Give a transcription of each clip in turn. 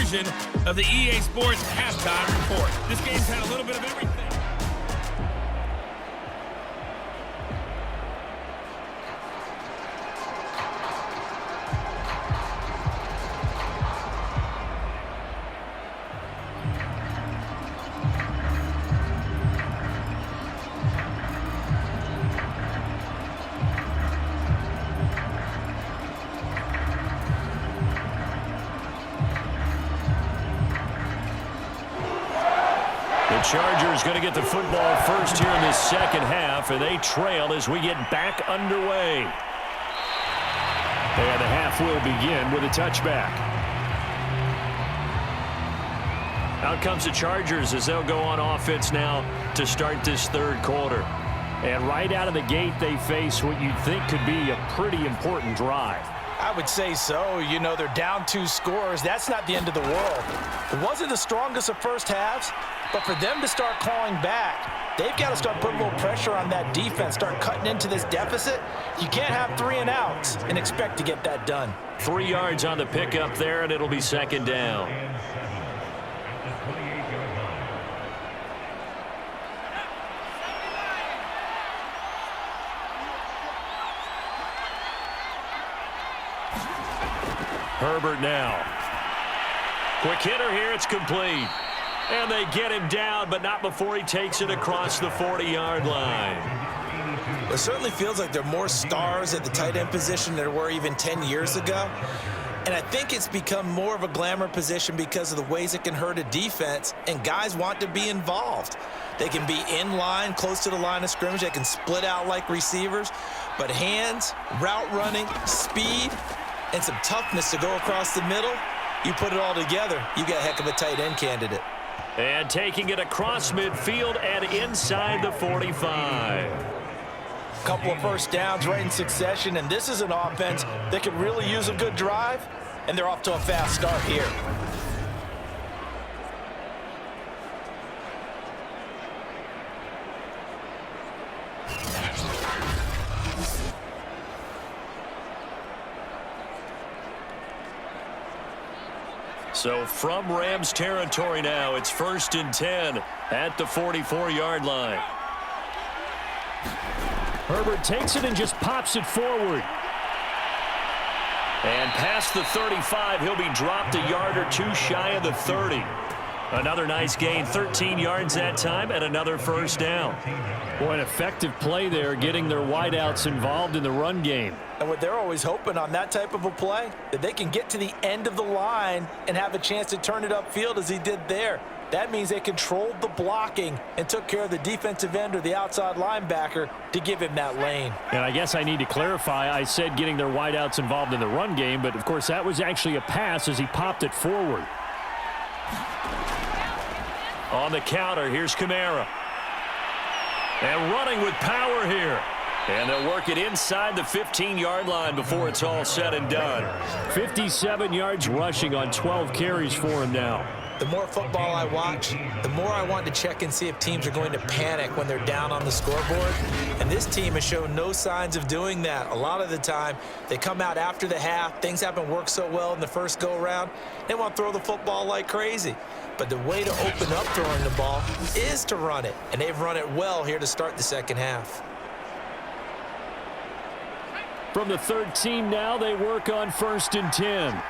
version of the EA Sports halftime report. This game's had a little bit of everything. The Chargers going to get the football first here in this second half, and they trail as we get back underway. And the half will begin with a touchback. Out comes the Chargers as they'll go on offense now to start this third quarter. And right out of the gate, they face what you'd think could be a pretty important drive. I would say so. You know, they're down 2 scores. That's not the end of the world. It wasn't the strongest of first halves, but for them to start clawing back, they've got to start putting a little pressure on that defense, start cutting into this deficit. You can't have 3 and outs and expect to get that done. 3 yards on the pickup there, and it'll be second down. Herbert now. Quick hitter here. It's complete. And they get him down, but not before he takes it across the 40-yard line. It certainly feels like there are more stars at the tight end position than there were even 10 years ago. And I think it's become more of a glamour position because of the ways it can hurt a defense, and guys want to be involved. They can be in line, close to the line of scrimmage. They can split out like receivers. But hands, route running, speed, and some toughness to go across the middle, you put it all together, you got a heck of a tight end candidate. And taking it across midfield and inside the 45. Couple of first downs right in succession, and this is an offense that could really use a good drive, and they're off to a fast start here. So from Rams territory now, it's 1st and 10 at the 44-yard line. Herbert takes it and just pops it forward. And past the 35, he'll be dropped a yard or 2 shy of the 30. Another nice gain, 13 yards that time, and another first down. Boy, an effective play there, getting their wideouts involved in the run game. And what they're always hoping on that type of a play, that they can get to the end of the line and have a chance to turn it upfield as he did there. That means they controlled the blocking and took care of the defensive end or the outside linebacker to give him that lane. And I guess I need to clarify, I said getting their wideouts involved in the run game, but of course that was actually a pass as he popped it forward. On the counter, here's Kamara. And running with power here. And they'll work it inside the 15-yard line before it's all said and done. 57 yards rushing on 12 carries for him now. The more football I watch, the more I want to check and see if teams are going to panic when they're down on the scoreboard. And this team has shown no signs of doing that. A lot of the time, they come out after the half. Things haven't worked so well in the first go-around. They want to throw the football like crazy. But the way to open up throwing the ball is to run it. And they've run it well here to start the second half. From the 13 now, they work on 1st and 10.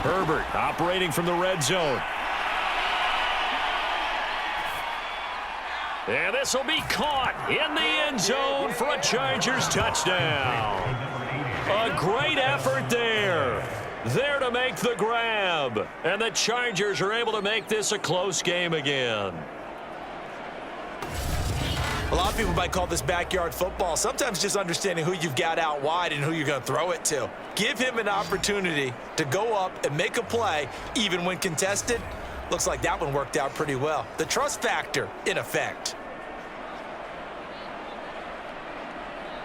Herbert operating from the red zone. And this will be caught in the end zone for a Chargers touchdown. A great effort there. There to make the grab. And the Chargers are able to make this a close game again. A lot of people might call this backyard football. Sometimes just understanding who you've got out wide and who you're going to throw it to. Give him an opportunity to go up and make a play, even when contested. Looks like that one worked out pretty well. The trust factor in effect.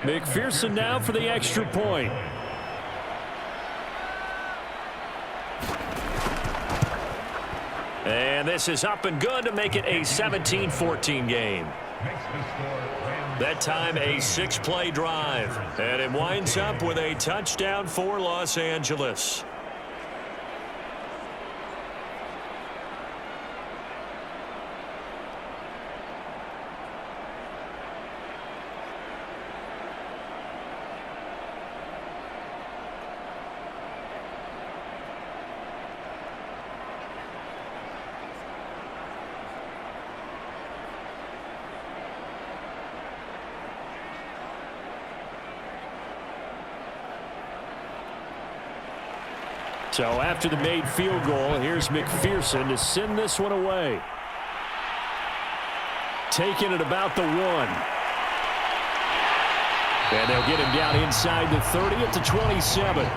McPherson now for the extra point. And this is up and good to make it a 17-14 game. That time a 6-play drive. And it winds up with a touchdown for Los Angeles. So after the made field goal, here's McPherson to send this one away. Taking it about the 1. And they'll get him down inside the 30 at the 27.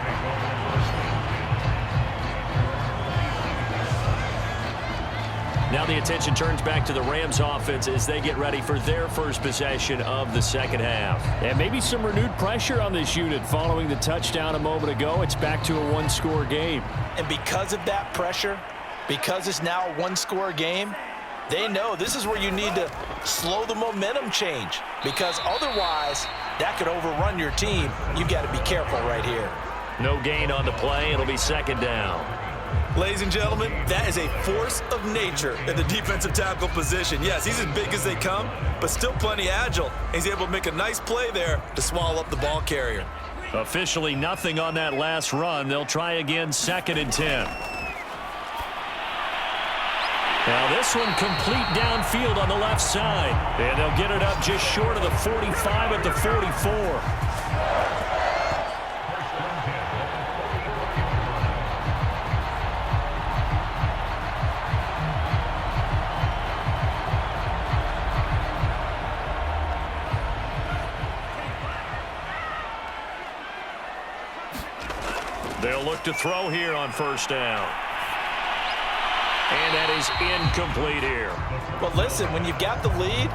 Now the attention turns back to the Rams offense as they get ready for their first possession of the second half. And maybe some renewed pressure on this unit following the touchdown a moment ago. It's back to a one-score game. And because of that pressure, because it's now a one-score game, they know this is where you need to slow the momentum change, because otherwise that could overrun your team. You've got to be careful right here. No gain on the play. It'll be second down. Ladies and gentlemen, that is a force of nature in the defensive tackle position. Yes, he's as big as they come, but still plenty agile. He's able to make a nice play there to swallow up the ball carrier. Officially nothing on that last run. They'll try again, 2nd and 10. Now this one complete downfield on the left side. And they'll get it up just short of the 45 at the 44. They'll look to throw here on first down. And that is incomplete here. But listen, when you've got the lead,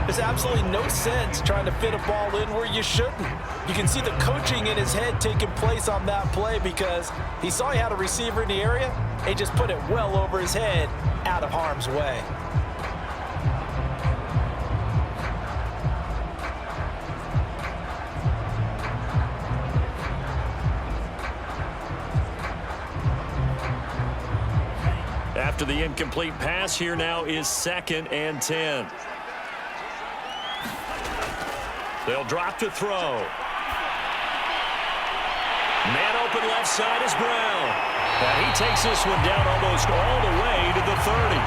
there's absolutely no sense trying to fit a ball in where you shouldn't. You can see the coaching in his head taking place on that play, because he saw he had a receiver in the area. He just put it well over his head, out of harm's way. After the incomplete pass, here now is 2nd and 10. They'll drop to throw. Man open left side is Brown. And he takes this one down almost all the way to the 30.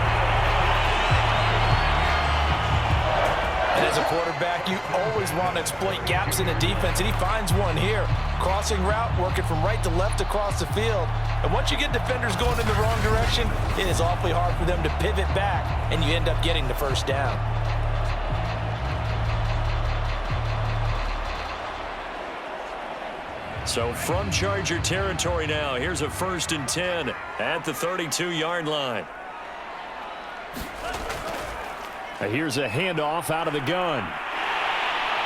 And as a quarterback, you always want to exploit gaps in the defense, and he finds one here. Crossing route, working from right to left across the field. And once you get defenders going in the wrong direction, it is awfully hard for them to pivot back, and you end up getting the first down. So from Charger territory now, here's a 1st and 10 at the 32-yard line. Here's a handoff out of the gun.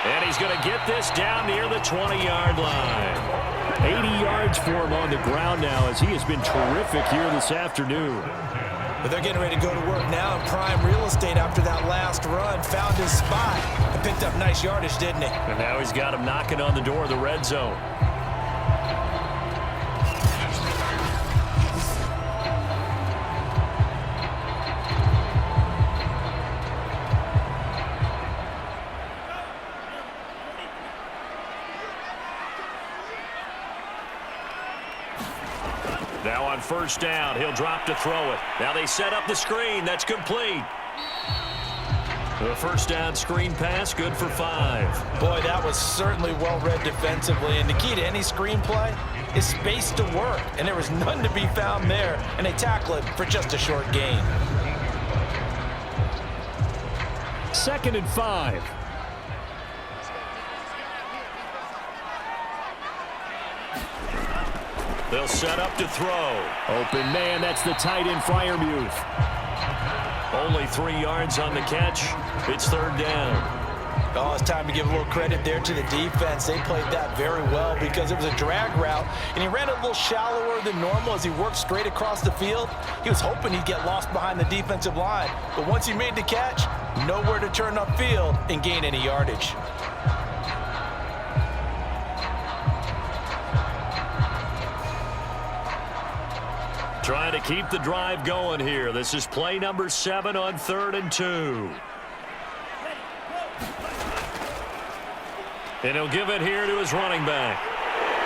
And he's going to get this down near the 20-yard line. 80 yards for him on the ground now, as he has been terrific here this afternoon. But they're getting ready to go to work now in prime real estate after that last run. Found his spot and picked up nice yardage, didn't he? And now he's got him knocking on the door of the red zone. Now on first down, he'll drop to throw it. Now they set up the screen. That's complete. The first down screen pass, good for 5. Boy, that was certainly well read defensively. And the key to any screen play is space to work. And there was none to be found there. And they tackle it for just a short gain. 2nd and 5. They'll set up to throw. Open man, that's the tight end Freiermuth. Only 3 yards on the catch. It's 3rd down. Oh, it's time to give a little credit there to the defense. They played that very well because it was a drag route, and he ran a little shallower than normal as he worked straight across the field. He was hoping he'd get lost behind the defensive line, but once he made the catch, nowhere to turn upfield and gain any yardage. Trying to keep the drive going here. This is play number 7 on 3rd and 2. And he'll give it here to his running back.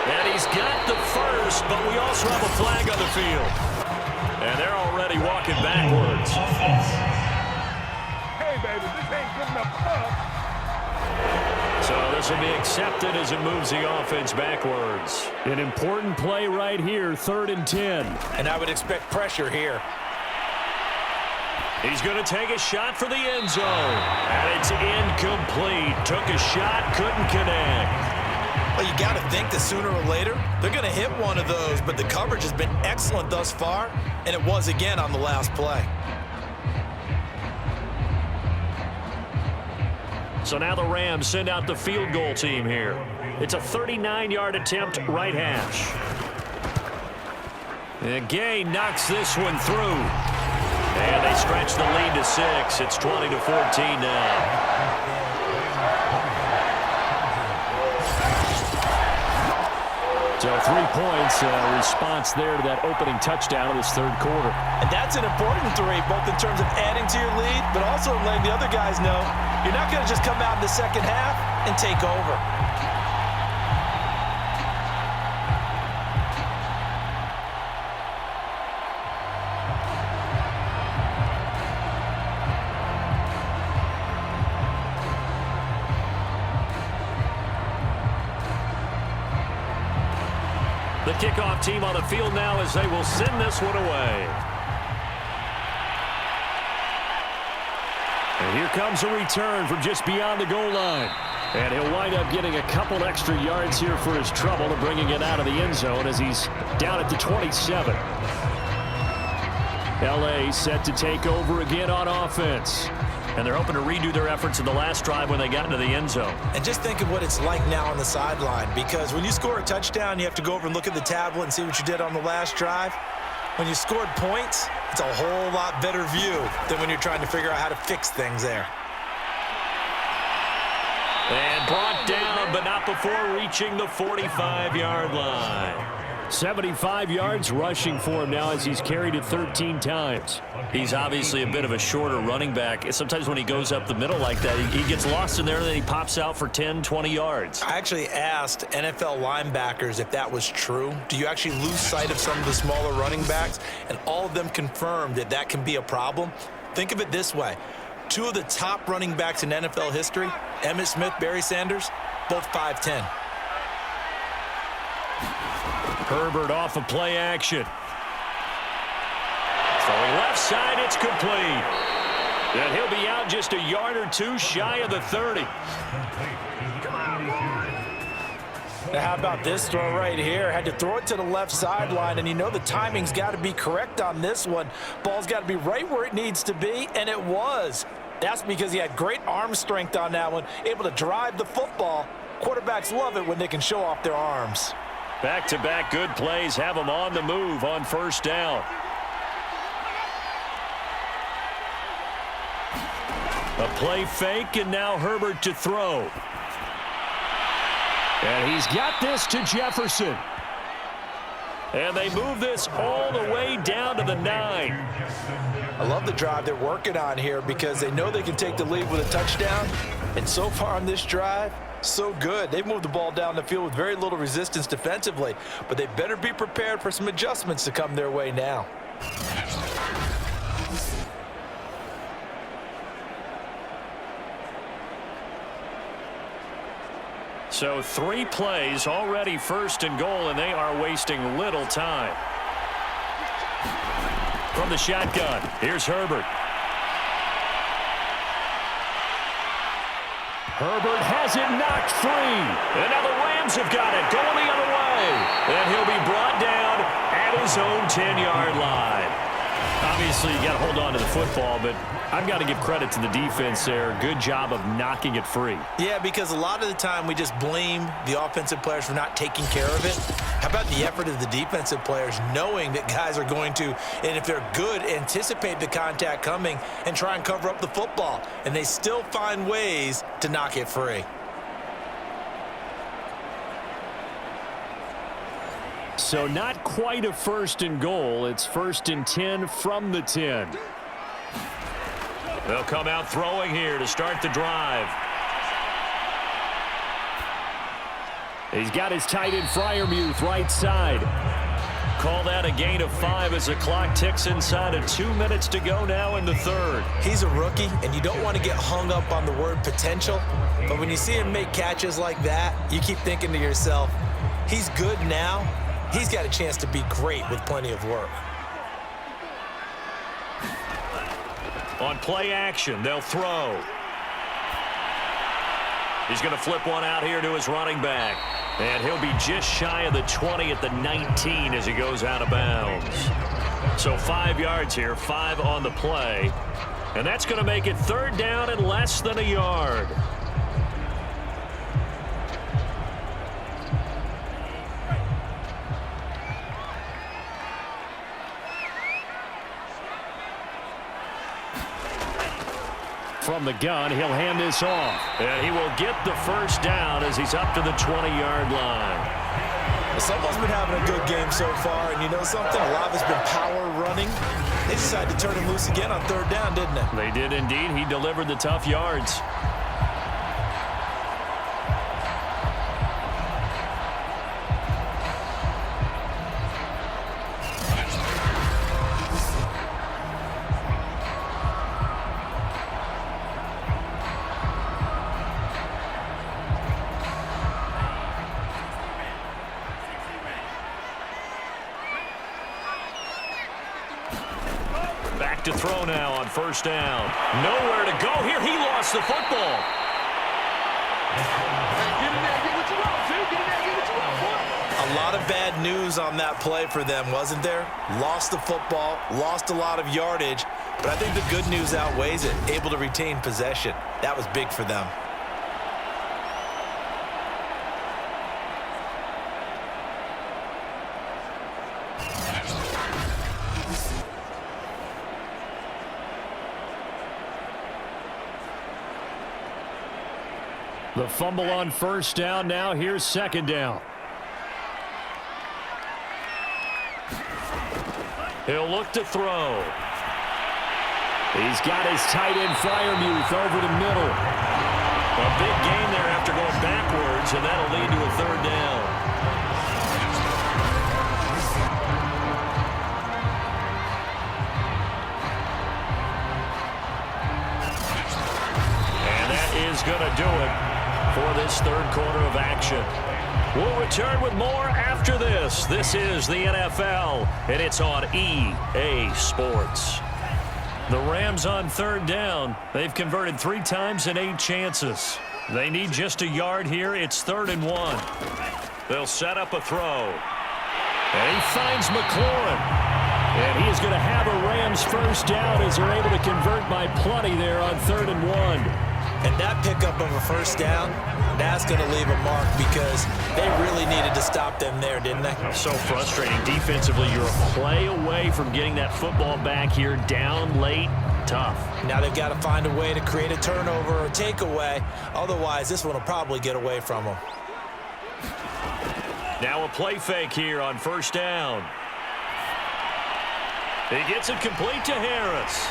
And he's got the first, but we also have a flag on the field. And they're already walking backwards. Hey, baby, this ain't good enough for us. So this will be accepted as it moves the offense backwards. An important play right here, 3rd and 10. And I would expect pressure here. He's going to take a shot for the end zone. And it's incomplete. Took a shot, couldn't connect. Well, you got to think that sooner or later, they're going to hit one of those, but the coverage has been excellent thus far, and it was again on the last play. So now the Rams send out the field goal team here. It's a 39-yard attempt, right hash. And Gay knocks this one through. And they stretch the lead to 6. It's 20-14 now. So 3 points, response there to that opening touchdown of this 3rd quarter. And that's an important 3, both in terms of adding to your lead, but also in letting the other guys know you're not going to just come out in the second half and take over. The kickoff team on the field now as they will send this one away. And here comes a return from just beyond the goal line. And he'll wind up getting a couple extra yards here for his trouble to bringing it out of the end zone as he's down at the 27. L.A. set to take over again on offense. And they're hoping to redo their efforts in the last drive when they got into the end zone. And just think of what it's like now on the sideline, because when you score a touchdown, you have to go over and look at the tablet and see what you did on the last drive. When you scored points, it's a whole lot better view than when you're trying to figure out how to fix things there. And brought down, but not before reaching the 45-yard line. 75 yards rushing for him now as he's carried it 13 times. He's obviously a bit of a shorter running back. Sometimes when he goes up the middle like that, he gets lost in there and then he pops out for 10, 20 yards. I actually asked NFL linebackers if that was true. Do you actually lose sight of some of the smaller running backs? And all of them confirmed that that can be a problem. Think of it this way. 2 of the top running backs in NFL history, Emmitt Smith, Barry Sanders, both 5'10". Herbert off of play action. Throwing left side, it's complete. And he'll be out just a yard or 2 shy of the 30. Now how about this throw right here? Had to throw it to the left sideline, and you know the timing's got to be correct on this one. Ball's got to be right where it needs to be, and it was. That's because he had great arm strength on that one, able to drive the football. Quarterbacks love it when they can show off their arms. Back-to-back good plays have them on the move on first down. A play fake, and now Herbert to throw. And he's got this to Jefferson. And they move this all the way down to the 9. I love the drive they're working on here because they know they can take the lead with a touchdown. And so far on this drive, so good. They've moved the ball down the field with very little resistance defensively, but they better be prepared for some adjustments to come their way now. So 3 plays, already first and goal, and they are wasting little time. From the shotgun, here's Herbert. Herbert has it knocked free. And now the Rams have got it, going the other way. And he'll be brought down at his own 10-yard line. Obviously, you got to hold on to the football, but I've got to give credit to the defense there. Good job of knocking it free. Yeah, because a lot of the time we just blame the offensive players for not taking care of it. How about the effort of the defensive players knowing that guys are going to, and if they're good, anticipate the contact coming and try and cover up the football. And they still find ways to knock it free. So not quite a first and goal. It's 1st and 10 from the 10. They'll come out throwing here to start the drive. He's got his tight end Freiermuth right side. Call that a gain of 5 as the clock ticks inside of 2 minutes to go now in the third. He's a rookie, and you don't want to get hung up on the word potential. But when you see him make catches like that, you keep thinking to yourself, he's good now. He's got a chance to be great with plenty of work. On play action, they'll throw. He's going to flip one out here to his running back. And he'll be just shy of the 20 at the 19 as he goes out of bounds. So 5 yards here, 5 on the play. And that's going to make it 3rd down and less than a yard. From the gun, he'll hand this off. And he will get the first down as he's up to the 20-yard line. Someone's been having a good game so far, and you know something? A lot of it's been power running. They decided to turn him loose again on 3rd down, didn't they? They did indeed. He delivered the tough yards. Back to throw now on 1st down. Nowhere to go here. He lost the football. A lot of bad news on that play for them, wasn't there? Lost the football, lost a lot of yardage, but I think the good news outweighs it. Able to retain possession. That was big for them. The fumble on 1st down. Now here's 2nd down. He'll look to throw. He's got his tight end Freiermuth over the middle. A big gain there after going backwards, and that'll lead to a 3rd down. And that is going to do it for this 3rd quarter of action. We'll return with more after this. This is the NFL, and it's on EA Sports. The Rams on 3rd down. They've converted 3 times in 8 chances. They need just a yard here. It's 3rd and 1. They'll set up a throw. And he finds McLaurin. And he is going to have a Rams 1st down as they're able to convert by plenty there on 3rd and 1. And that pickup of a 1st down, that's going to leave a mark because they really needed to stop them there, didn't they? So frustrating. Defensively, you're a play away from getting that football back here down late. Tough. Now they've got to find a way to create a turnover or takeaway. Otherwise, this one will probably get away from them. Now a play fake here on 1st down. He gets it complete to Harris.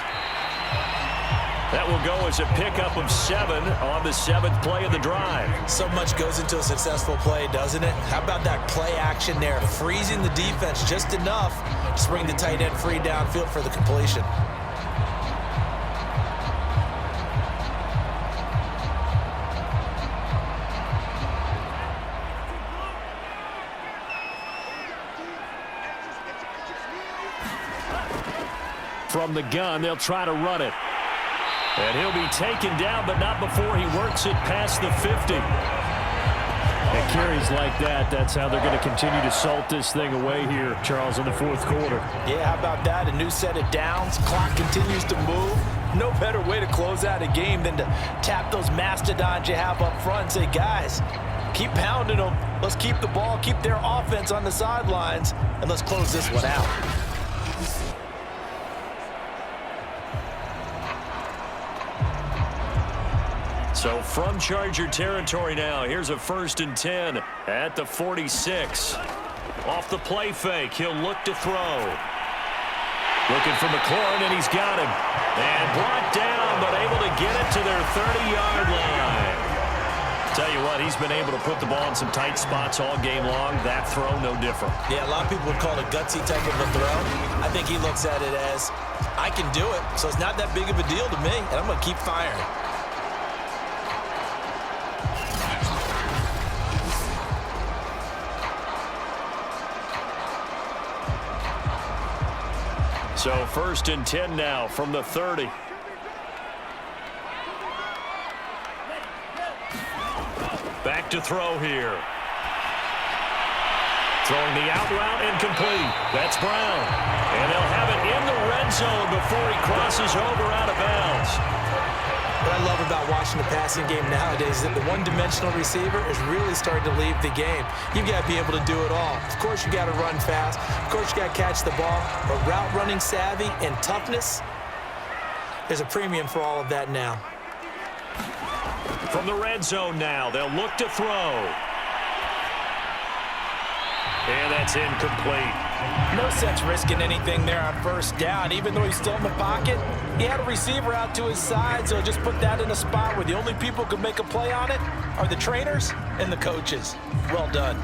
That will go as a pickup of 7 on the 7th play of the drive. So much goes into a successful play, doesn't it? How about that play action there? Freezing the defense just enough to bring the tight end free downfield for the completion. From the gun, they'll try to run it. And he'll be taken down, but not before he works it past the 50. And carries like that, that's how they're going to continue to salt this thing away here, Charles, in the fourth quarter. Yeah, how about that? A new set of downs. Clock continues to move. No better way to close out a game than to tap those mastodons you have up front and say, guys, keep pounding them. Let's keep the ball, keep their offense on the sidelines, and let's close this one out. So from Charger territory now, here's a 1st and 10 at the 46. Off the play fake, he'll look to throw. Looking for McLaurin, and he's got him. And brought down, but able to get it to their 30-yard line. Tell you what, he's been able to put the ball in some tight spots all game long. That throw, no different. Yeah, a lot of people would call it a gutsy type of a throw. I think he looks at it as, I can do it, so it's not that big of a deal to me, and I'm going to keep firing. So 1st and 10 now from the 30. Back to throw here. Throwing the out route incomplete. That's Brown. And they'll have it in the red zone before he crosses over out of bounds. What I love about watching the passing game nowadays is that the one-dimensional receiver is really starting to leave the game. You've got to be able to do it all. Of course, you got to run fast. Of course, you got to catch the ball. But route running savvy and toughness, there's a premium for all of that now. From the red zone now, they'll look to throw. And that's incomplete. No sense risking anything there on 1st down. Even though he's still in the pocket, he had a receiver out to his side, so just put that in a spot where the only people who can make a play on it are the trainers and the coaches. Well done.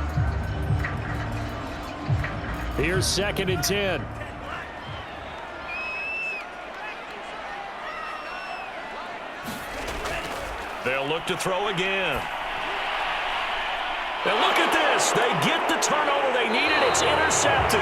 Here's 2nd and 10. They'll look to throw again. And look at this. They get the turnover they needed. It's intercepted.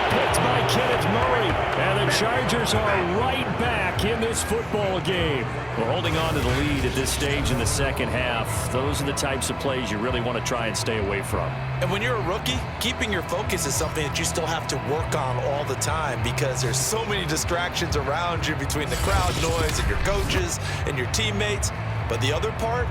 Picked by Kenneth Murray. And the Chargers are right back in this football game. We're holding on to the lead at this stage in the second half. Those are the types of plays you really want to try and stay away from. And when you're a rookie, keeping your focus is something that you still have to work on all the time because there's so many distractions around you between the crowd noise and your coaches and your teammates. But the other part,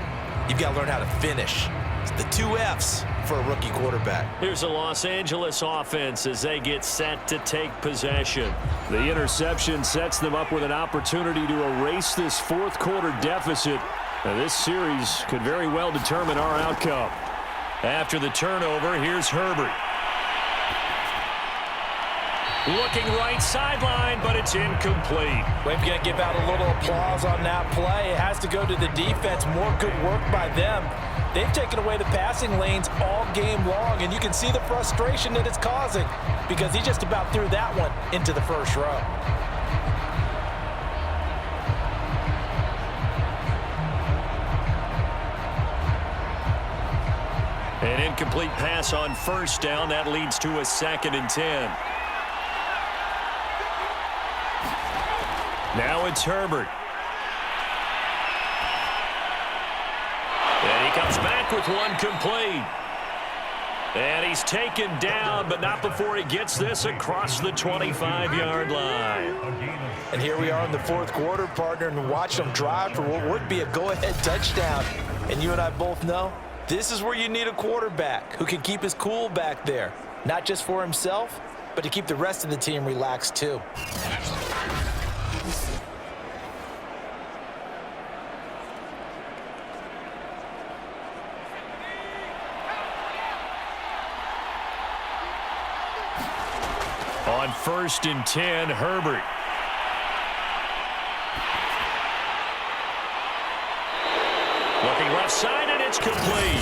you've got to learn how to finish. It's the 2 F's for a rookie quarterback. Here's a Los Angeles offense as they get set to take possession. The interception sets them up with an opportunity to erase this fourth quarter deficit. Now, this series could very well determine our outcome. After the turnover, here's Herbert. Looking right sideline, but it's incomplete. We're going to give out a little applause on that play. It has to go to the defense. More good work by them. They've taken away the passing lanes all game long, and you can see the frustration that it's causing because he just about threw that one into the first row. An incomplete pass on 1st down. That leads to a 2nd and 10. Now it's Herbert. And he comes back with one complete. And he's taken down, but not before he gets this across the 25-yard line. And here we are in the fourth quarter, partner, and watch them drive for what would be a go-ahead touchdown. And you and I both know this is where you need a quarterback who can keep his cool back there, not just for himself, but to keep the rest of the team relaxed too. On 1st and 10, Herbert. Looking left side, and it's complete.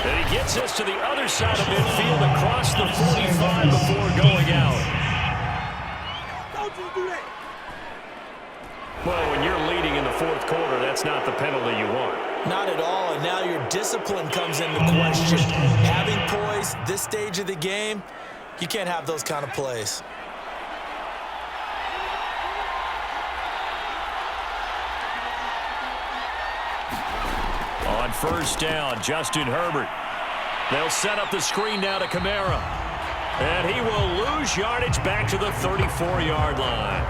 And he gets us to the other side of midfield across the 45 before going out. Well, when you're leading in the fourth quarter, that's not the penalty you want. Not at all, and now your discipline comes into question. Having poise this stage of the game, you can't have those kind of plays. On 1st down, Justin Herbert. They'll set up the screen now to Kamara. And he will lose yardage back to the 34-yard line.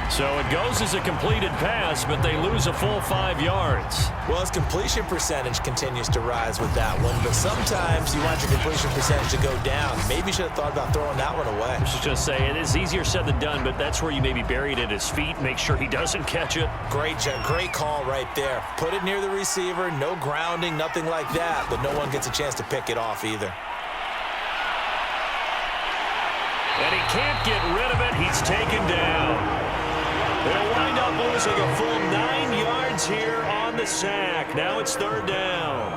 So it goes as a completed pass, but they lose a full 5 yards. Well, his completion percentage continues to rise with that one, but sometimes you want your completion percentage to go down. Maybe you should have thought about throwing that one away. I was just going to say, it is easier said than done, but that's where you maybe bury it at his feet, make sure he doesn't catch it. Great call right there. Put it near the receiver, no grounding, nothing like that, but no one gets a chance to pick it off either. And he can't get rid of it. He's taken down. They'll wind up losing a full 9 yards here on the sack. Now it's 3rd down.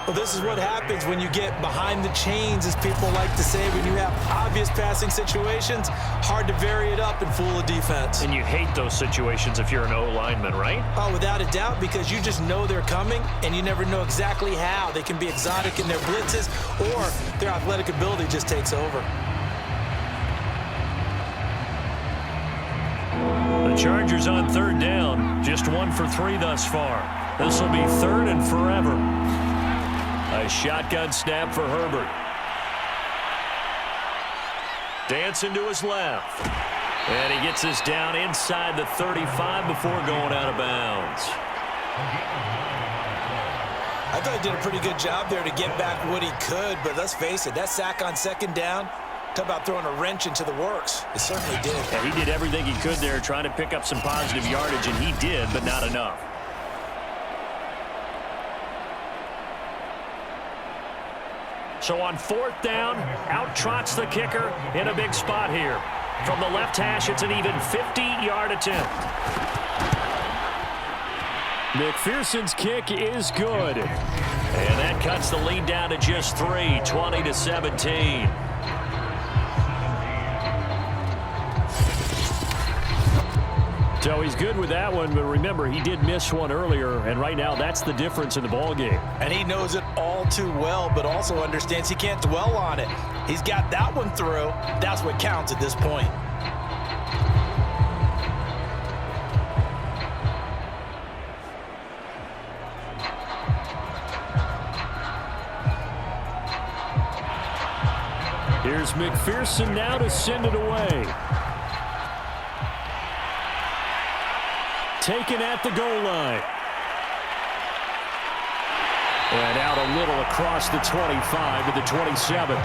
Well, this is what happens when you get behind the chains, as people like to say. When you have obvious passing situations, hard to vary it up and fool a defense. And you hate those situations if you're an O-lineman, right? Oh, without a doubt, because you just know they're coming, and you never know exactly how. They can be exotic in their blitzes, or their athletic ability just takes over. The Chargers on 3rd down, just 1 for 3 thus far. This will be 3rd and forever. A shotgun snap for Herbert. Dancing to his left. And he gets us down inside the 35 before going out of bounds. I thought he did a pretty good job there to get back what he could, but let's face it, that sack on 2nd down, talk about throwing a wrench into the works. It certainly did. Yeah, he did everything he could there trying to pick up some positive yardage, and he did, but not enough. So on 4th down, out trots the kicker in a big spot here. From the left hash, it's an even 50-yard attempt. McPherson's kick is good. And that cuts the lead down to just 3, 20-17. So he's good with that one, but remember, he did miss one earlier, and right now that's the difference in the ballgame. And he knows it all too well, but also understands he can't dwell on it. He's got that one through. That's what counts at this point. Here's McPherson now to send it away. Taken at the goal line. And out a little across the 25 to the 27.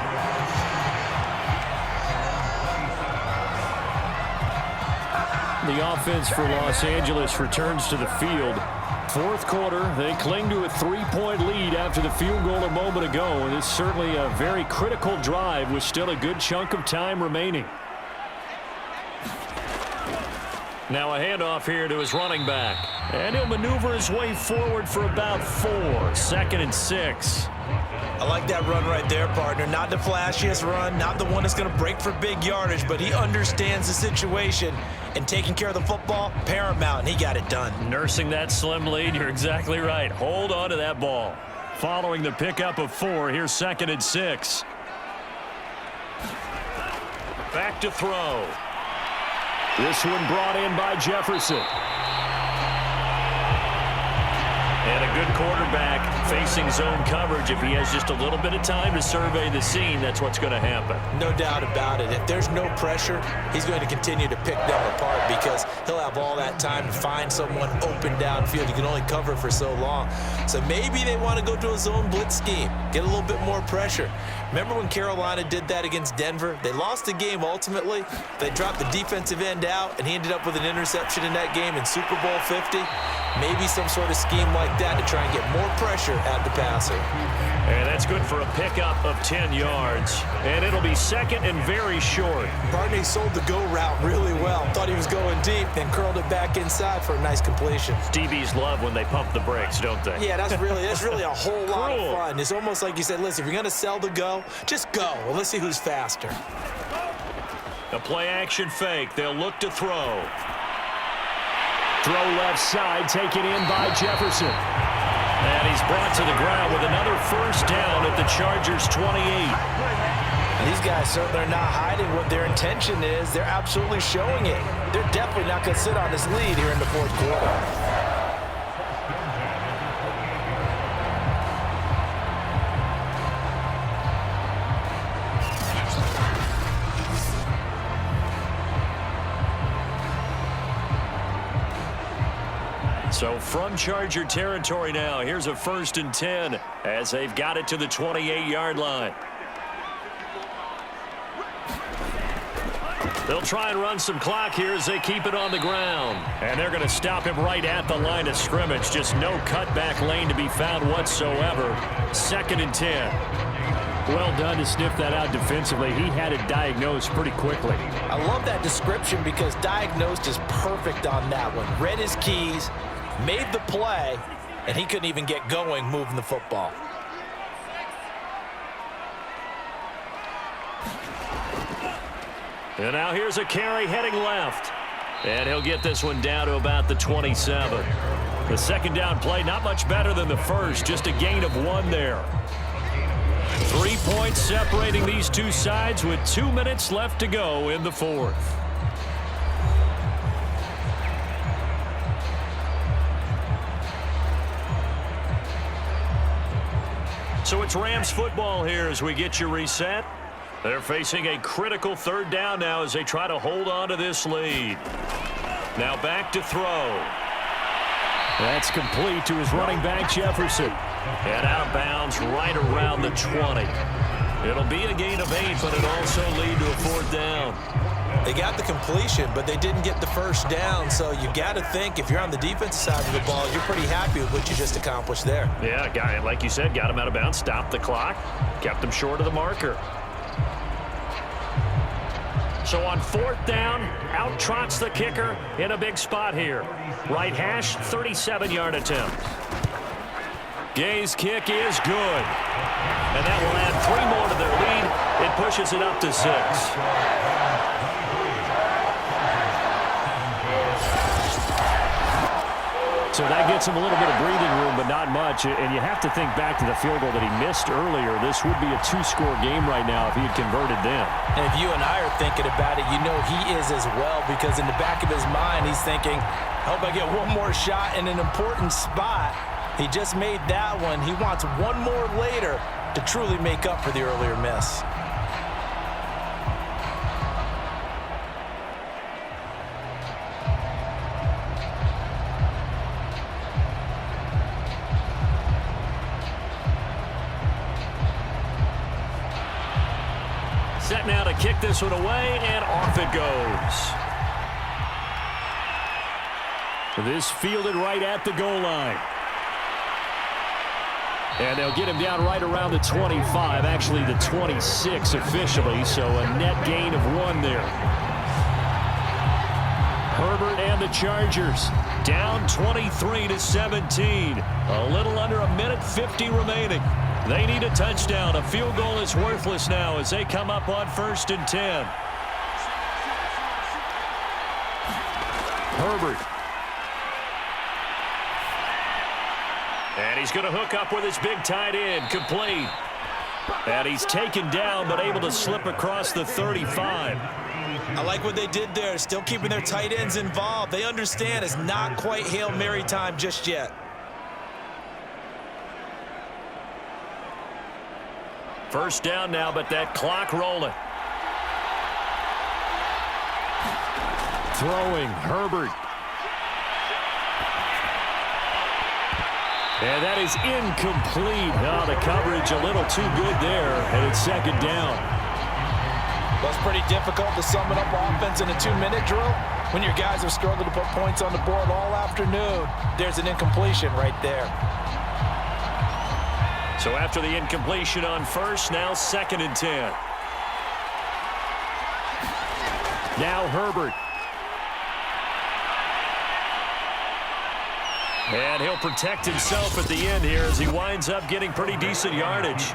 The offense for Los Angeles returns to the field. 4th quarter, they cling to a 3-point lead after the field goal a moment ago. And it's certainly a very critical drive with still a good chunk of time remaining. Now a handoff here to his running back. And he'll maneuver his way forward for about 4. 2nd and 6. I like that run right there, partner. Not the flashiest run, not the one that's going to break for big yardage, but he understands the situation, and taking care of the football, paramount, and he got it done. Nursing that slim lead, you're exactly right. Hold on to that ball. Following the pickup of 4, here's 2nd and 6. Back to throw. This one brought in by Jefferson. And a good quarterback facing zone coverage. If he has just a little bit of time to survey the scene, that's what's going to happen. No doubt about it. If there's no pressure, he's going to continue to pick them apart because he'll have all that time to find someone open downfield. You can only cover for so long. So maybe they want to go to a zone blitz scheme, get a little bit more pressure. Remember when Carolina did that against Denver? They lost the game ultimately. They dropped the defensive end out, and he ended up with an interception in that game in Super Bowl 50. Maybe some sort of scheme like that to try and get more pressure at the passer. And that's good for a pickup of 10 yards. And it'll be 2nd and very short. Barney sold the go route really well. Thought he was going deep, then curled it back inside for a nice completion. DBs love when they pump the brakes, don't they? Yeah, that's really a whole lot of fun. It's almost like you said, listen, if you're going to sell the go, just go. Well, let's see who's faster. A play-action fake. They'll look to throw. Throw left side, taken in by Jefferson. And he's brought to the ground with another 1st down at the Chargers' 28. These guys certainly are not hiding what their intention is. They're absolutely showing it. They're definitely not going to sit on this lead here in the 4th quarter. So from Charger territory now, here's a 1st and 10 as they've got it to the 28-yard line. They'll try and run some clock here as they keep it on the ground. And they're going to stop him right at the line of scrimmage. Just no cutback lane to be found whatsoever. 2nd and 10. Well done to sniff that out defensively. He had it diagnosed pretty quickly. I love that description because diagnosed is perfect on that one. Read his keys, made the play, and he couldn't even get going moving the football. And now here's a carry heading left. And he'll get this one down to about the 27. The 2nd down play, not much better than the first, just a gain of 1 there. 3 points separating these two sides with 2 minutes left to go in the 4th. So it's Rams football here as we get you reset. They're facing a critical 3rd down now as they try to hold on to this lead. Now back to throw. That's complete to his running back, Jefferson. And out of bounds right around the 20. It'll be a gain of 8, but it'll also lead to a 4th down. They got the completion, but they didn't get the 1st down, so you got to think if you're on the defensive side of the ball, you're pretty happy with what you just accomplished there. Yeah, guy, like you said, got him out of bounds, stopped the clock, kept him short of the marker. So on 4th down, out trots the kicker in a big spot here. Right hash, 37-yard attempt. Gay's kick is good. And that will add 3 more to their lead. It pushes it up to 6. So that gets him a little bit of breathing room, but not much. And you have to think back to the field goal that he missed earlier. This would be a 2-score game right now if he had converted then. And if you and I are thinking about it, you know he is as well, because in the back of his mind, he's thinking, I hope I get one more shot in an important spot. He just made that one. He wants one more later to truly make up for the earlier miss. Set now to kick this one away, and off it goes. This fielded right at the goal line. And they'll get him down right around the 25, actually the 26 officially, so a net gain of 1 there. Herbert and the Chargers down 23-17. A little under a minute 50 remaining. They need a touchdown. A field goal is worthless now as they come up on 1st and 10. Herbert. And he's going to hook up with his big tight end, complete. And he's taken down, but able to slip across the 35. I like what they did there, still keeping their tight ends involved. They understand it's not quite Hail Mary time just yet. First down now, but that clock rolling. Throwing, Herbert. And that is incomplete. Oh, the coverage a little too good there, and it's 2nd down. Well, it's pretty difficult to sum it up offense in a 2-minute drill when your guys have struggled to put points on the board all afternoon. There's an incompletion right there. So after the incompletion on 1st, now 2nd and 10. Now Herbert. And he'll protect himself at the end here as he winds up getting pretty decent yardage.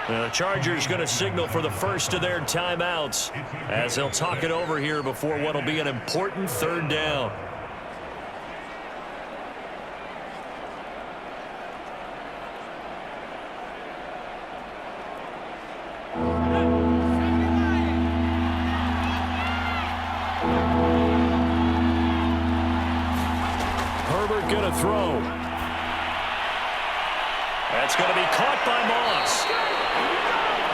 The Chargers going to signal for the first of their timeouts as they'll talk it over here before what will be an important 3rd down. Herbert going to throw. That's going to be caught by Moss.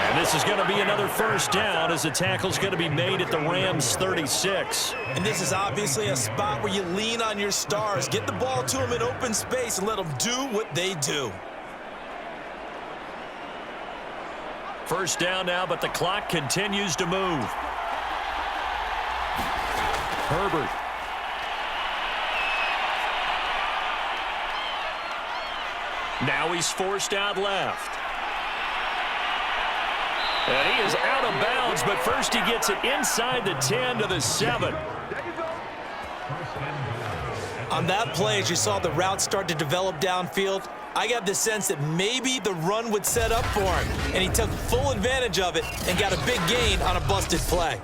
And And this is going to be another first down as the tackle's going to be made at the Rams' 36. And this is obviously a spot where you lean on your stars. Get the ball to them in open space and let them do what they do. First down now, but the clock continues to move. Herbert. Now he's forced out left. And he is out of bounds, but first he gets it inside the 10 to the 7. On that play, as you saw the route start to develop downfield, I got the sense that maybe the run would set up for him, and he took full advantage of it and got a big gain on a busted play.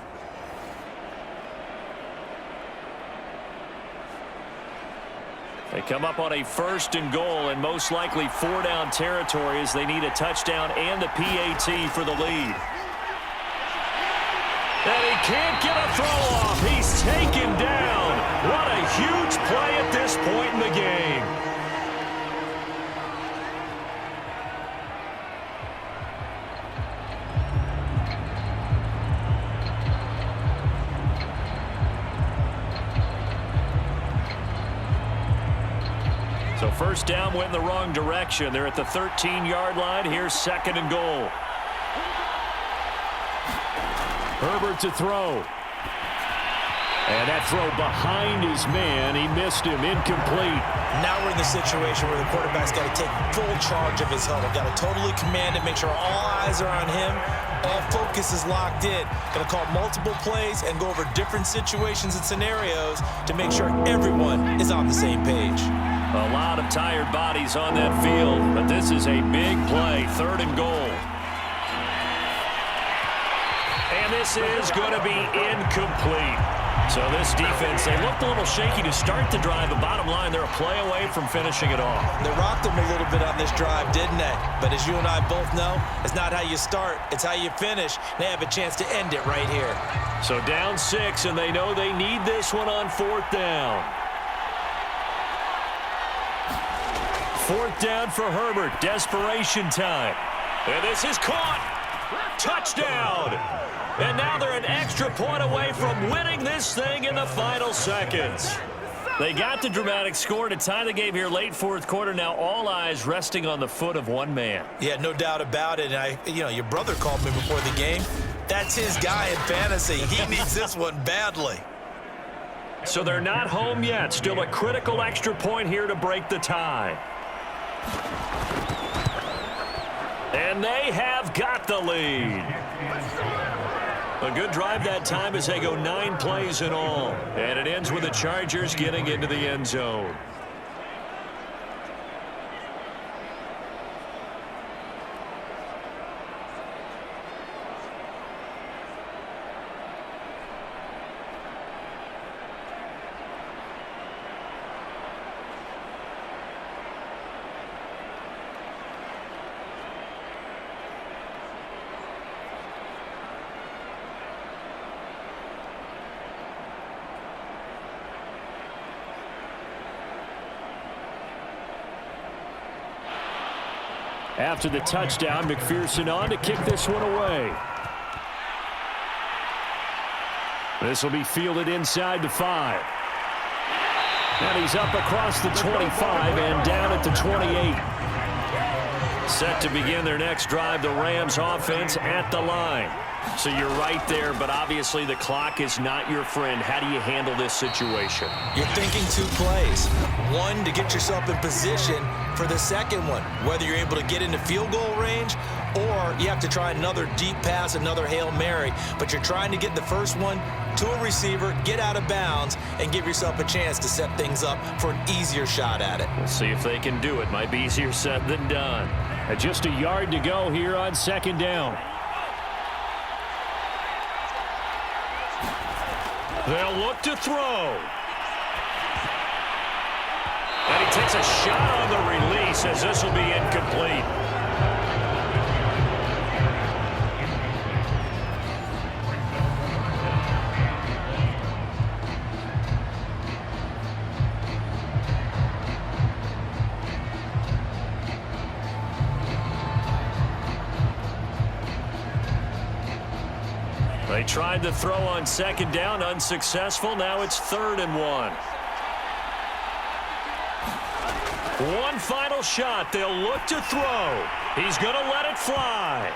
They come up on a 1st and goal and most likely 4-down territory as they need a touchdown and the PAT for the lead. And he can't get a throw off. He's taken down. What a huge play at this point in the game. So first down went in the wrong direction. They're at the 13-yard line. Here's 2nd and goal. Herbert to throw. And that throw behind his man. He missed him. Incomplete. Now we're in the situation where the quarterback's got to take full charge of his huddle. Got to totally command it, make sure all eyes are on him. All focus is locked in. Going to call multiple plays and go over different situations and scenarios to make sure everyone is on the same page. A lot of tired bodies on that field, but this is a big play. 3rd and goal. And this is going to be incomplete. So this defense, they looked a little shaky to start the drive, but bottom line, they're a play away from finishing it off. They rocked them a little bit on this drive, didn't they? But as you and I both know, it's not how you start, it's how you finish. They have a chance to end it right here. So down 6, and they know they need this one on 4th down. 4th down for Herbert. Desperation time. And this is caught. Touchdown. And now they're an extra point away from winning this thing in the final seconds. They got the dramatic score to tie the game here late 4th quarter. Now all eyes resting on the foot of one man. Yeah, no doubt about it. And your brother called me before the game. That's his guy in fantasy. He needs this one badly. So they're not home yet. Still a critical extra point here to break the tie. And they have got the lead. A good drive that time as they go 9 plays in all. And it ends with the Chargers getting into the end zone. After the touchdown, McPherson on to kick this one away. This will be fielded inside the 5. And he's up across the 25 and down at the 28. Set to begin their next drive, the Rams offense at the line. So you're right there, but obviously the clock is not your friend. How do you handle this situation? You're thinking 2 plays. One, to get yourself in position for the second one, whether you're able to get into field goal range or you have to try another deep pass, another Hail Mary. But you're trying to get the first one to a receiver, get out of bounds, and give yourself a chance to set things up for an easier shot at it. We'll see if they can do it. Might be easier said than done. And just a yard to go here on 2nd down. They'll look to throw. And he takes a shot on the release as this will be incomplete. tried to throw on second down, unsuccessful. Now it's 3rd and 1. One final shot. They'll look to throw. He's going to let it fly.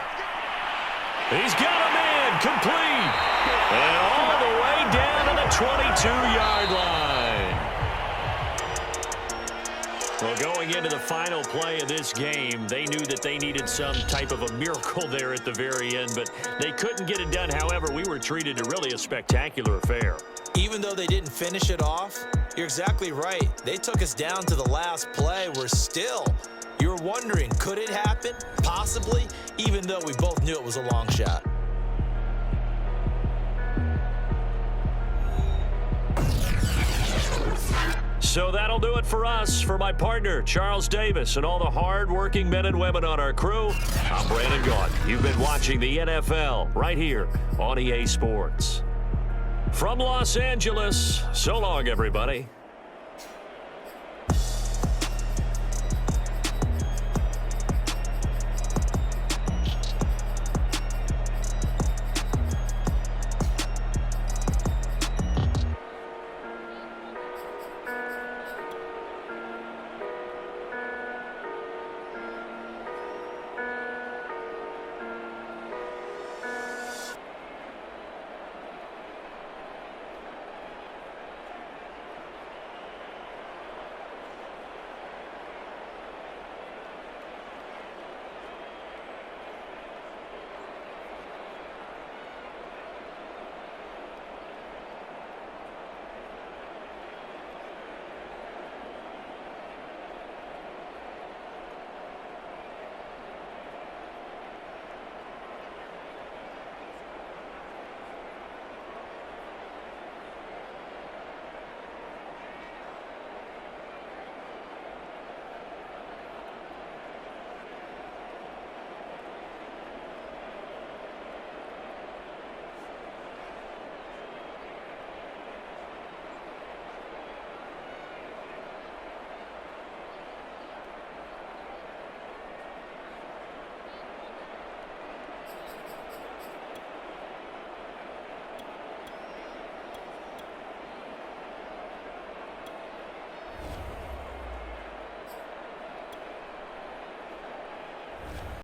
He's got him in, complete. And all the way down to the 22-yard line. Well, going into the final play of this game, they knew that they needed some type of a miracle there at the very end, but they couldn't get it done. However, we were treated to really a spectacular affair. Even though they didn't finish it off, you're exactly right. They took us down to the last play. You were wondering, could it happen? Possibly, even though we both knew it was a long shot. So that'll do it for us. For my partner, Charles Davis, and all the hard-working men and women on our crew, I'm Brandon Gaudin. You've been watching the NFL right here on EA Sports. From Los Angeles, so long, everybody.